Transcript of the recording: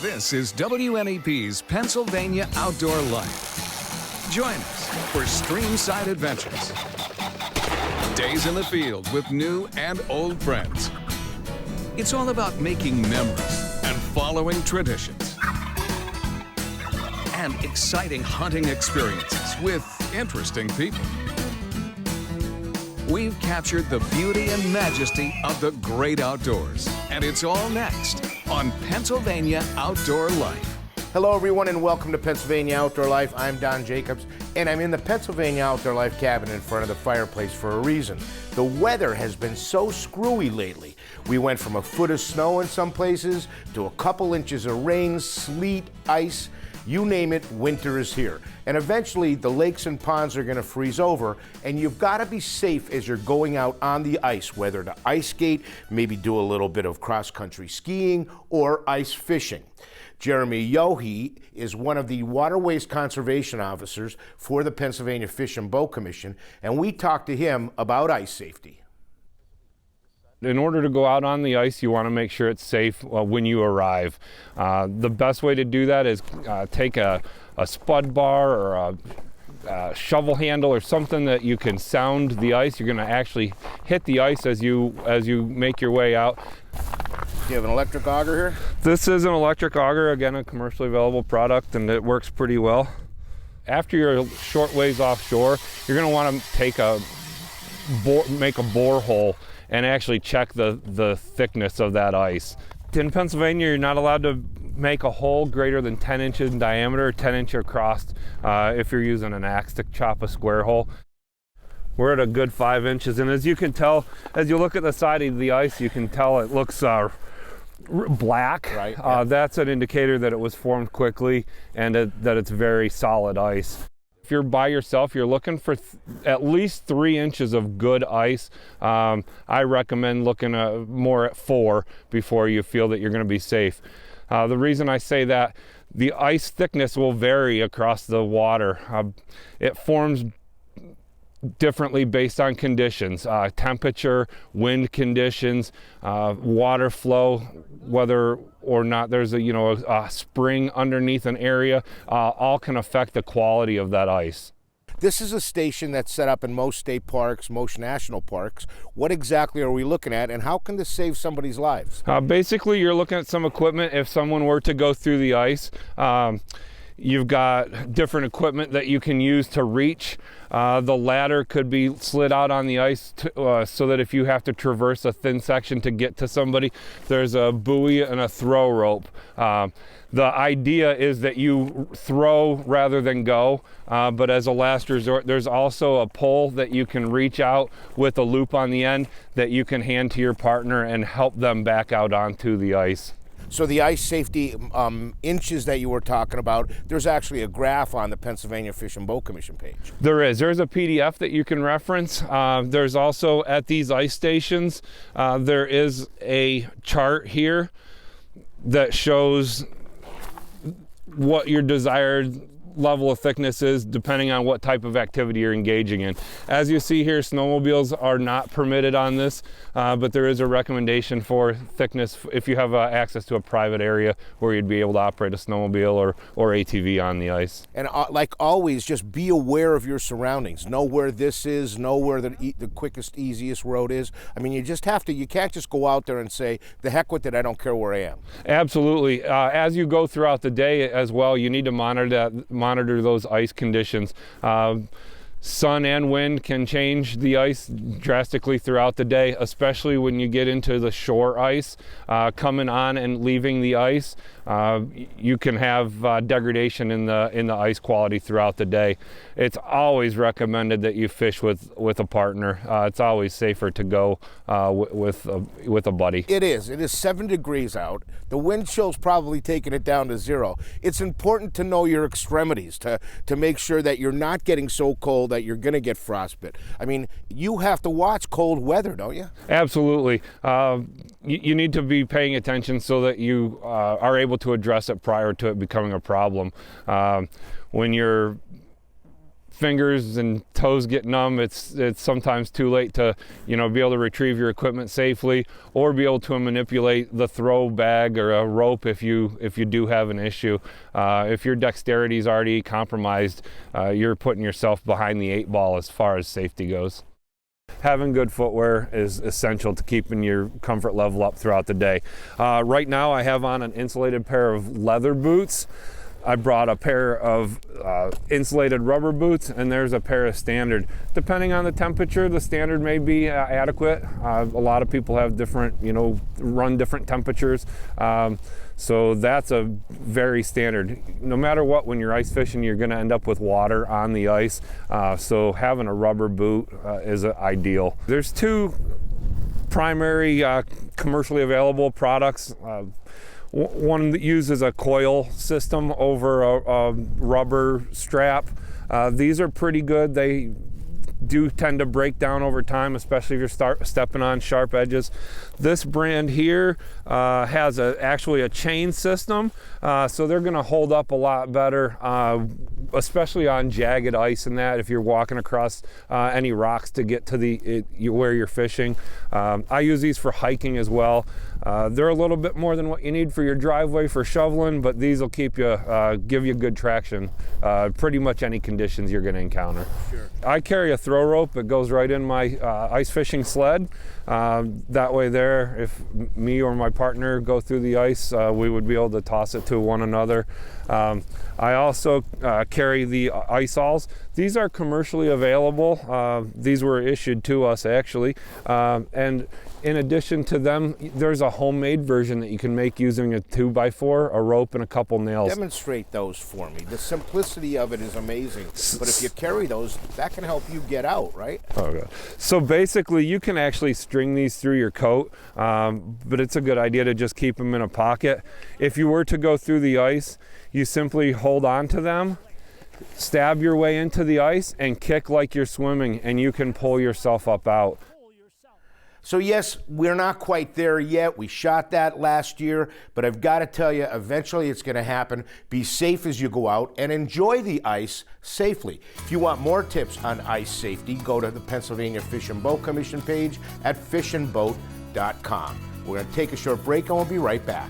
This is WNEP's Pennsylvania Outdoor Life. Join us for streamside adventures, days in the field with new and old friends. It's all about making memories and following traditions, and exciting hunting experiences with interesting people. We've captured the beauty and majesty of the great outdoors, and it's all next on Pennsylvania Outdoor Life. Hello everyone and welcome to Pennsylvania Outdoor Life. I'm Don Jacobs and I'm in the Pennsylvania Outdoor Life cabin in front of the fireplace for a reason. The weather has been so screwy lately. We went from a foot of snow in some places to a couple inches of rain, sleet, ice. You name it, winter is here. And eventually the lakes and ponds are gonna freeze over, and you've gotta be safe as you're going out on the ice, whether to ice skate, maybe do a little bit of cross-country skiing, or ice fishing. Jeremy Yohe is one of the waterways conservation officers for the Pennsylvania Fish and Boat Commission, and we talked to him about ice safety. In order to go out on the ice, you want to make sure it's safe when you arrive. The best way to do that is take a spud bar or a shovel handle or something that you can sound the ice. You're going to actually hit the ice as you make your way out. Do you have an electric auger here? This is an electric auger, again a commercially available product, and it works pretty well. After you're a short ways offshore, you're going to want to make a borehole and actually check the thickness of that ice. In Pennsylvania, you're not allowed to make a hole greater than 10 inches in diameter, 10 inches across if you're using an axe to chop a square hole. We're at a good 5 inches, and as you can tell, as you look at the side of the ice, you can tell it looks black. Right, yeah. That's an indicator that it was formed quickly and that it's very solid ice. If you're by yourself, you're looking for at least 3 inches of good ice. I recommend looking more at 4 before you feel that you're going to be safe. The reason I say that, the ice thickness will vary across the water. It forms differently based on conditions, temperature, wind conditions, water flow, whether or not there's a spring underneath an area, all can affect the quality of that ice. This is a station that's set up in most state parks, most national parks. What exactly are we looking at, and how can this save somebody's lives? Basically, you're looking at some equipment if someone were to go through the ice. You've got different equipment that you can use to reach. The ladder could be slid out on the ice so that if you have to traverse a thin section to get to somebody, there's a buoy and a throw rope. The idea is that you throw rather than go, but as a last resort, there's also a pole that you can reach out with a loop on the end that you can hand to your partner and help them back out onto the ice. So the ice safety inches that you were talking about, there's actually a graph on the Pennsylvania Fish and Boat Commission page. There's a PDF that you can reference. There's also at these ice stations, there is a chart here that shows what your desired level of thickness is depending on what type of activity you're engaging in. As you see here, snowmobiles are not permitted on this, but there is a recommendation for thickness if you have access to a private area where you'd be able to operate a snowmobile or ATV on the ice. And like always, just be aware of your surroundings. Know where this is, know where the quickest, easiest road is. I mean, you just have to, you can't just go out there and say, the heck with it, I don't care where I am. Absolutely. As you go throughout the day as well, you need to monitor those ice conditions. Sun and wind can change the ice drastically throughout the day, especially when you get into the shore ice. Coming on and leaving the ice, you can have degradation in the ice quality throughout the day. It's always recommended that you fish with a partner. It's always safer to go with a buddy. It is 7 degrees out. The wind chill's probably taking it down to 0. It's important to know your extremities to make sure that you're not getting so cold that you're going to get frostbite. I mean, you have to watch cold weather, don't you? Absolutely. You need to be paying attention so that you are able to address it prior to it becoming a problem. When you're fingers and toes get numb, it's sometimes too late to, be able to retrieve your equipment safely or be able to manipulate the throw bag or a rope if you do have an issue. If your dexterity is already compromised, you're putting yourself behind the 8 ball as far as safety goes. Having good footwear is essential to keeping your comfort level up throughout the day. Right now I have on an insulated pair of leather boots. I brought a pair of insulated rubber boots, and there's a pair of standard. Depending on the temperature, the standard may be adequate. A lot of people have different, run different temperatures. So that's a very standard. No matter what, when you're ice fishing, you're gonna end up with water on the ice. So having a rubber boot is ideal. There's 2 primary commercially available products. One that uses a coil system over a rubber strap. These are pretty good. They do tend to break down over time, especially if you're stepping on sharp edges. This brand here has actually a chain system, so they're going to hold up a lot better, especially on jagged ice and that, if you're walking across any rocks to get to where you're fishing. I use these for hiking as well. They're a little bit more than what you need for your driveway for shoveling, but these will keep you, give you good traction, pretty much any conditions you're going to encounter. Sure. I carry a throw rope that goes right in my ice fishing sled. That way there, if me or my partner go through the ice, we would be able to toss it to one another. I also carry the ice alls. These are commercially available. These were issued to us actually. And in addition to them, there's a homemade version that you can make using a 2x4, a rope, and a couple nails. Demonstrate those for me. The simplicity of it is amazing. But if you carry those, that can help you get out, right? Okay. So basically, you can actually string these through your coat, but it's a good idea to just keep them in a pocket. If you were to go through the ice, you simply hold on to them, stab your way into the ice, and kick like you're swimming, and you can pull yourself up out. So yes, we're not quite there yet. We shot that last year, but I've got to tell you, eventually it's going to happen. Be safe as you go out and enjoy the ice safely. If you want more tips on ice safety, go to the Pennsylvania Fish and Boat Commission page at fishandboat.com. We're going to take a short break and we'll be right back.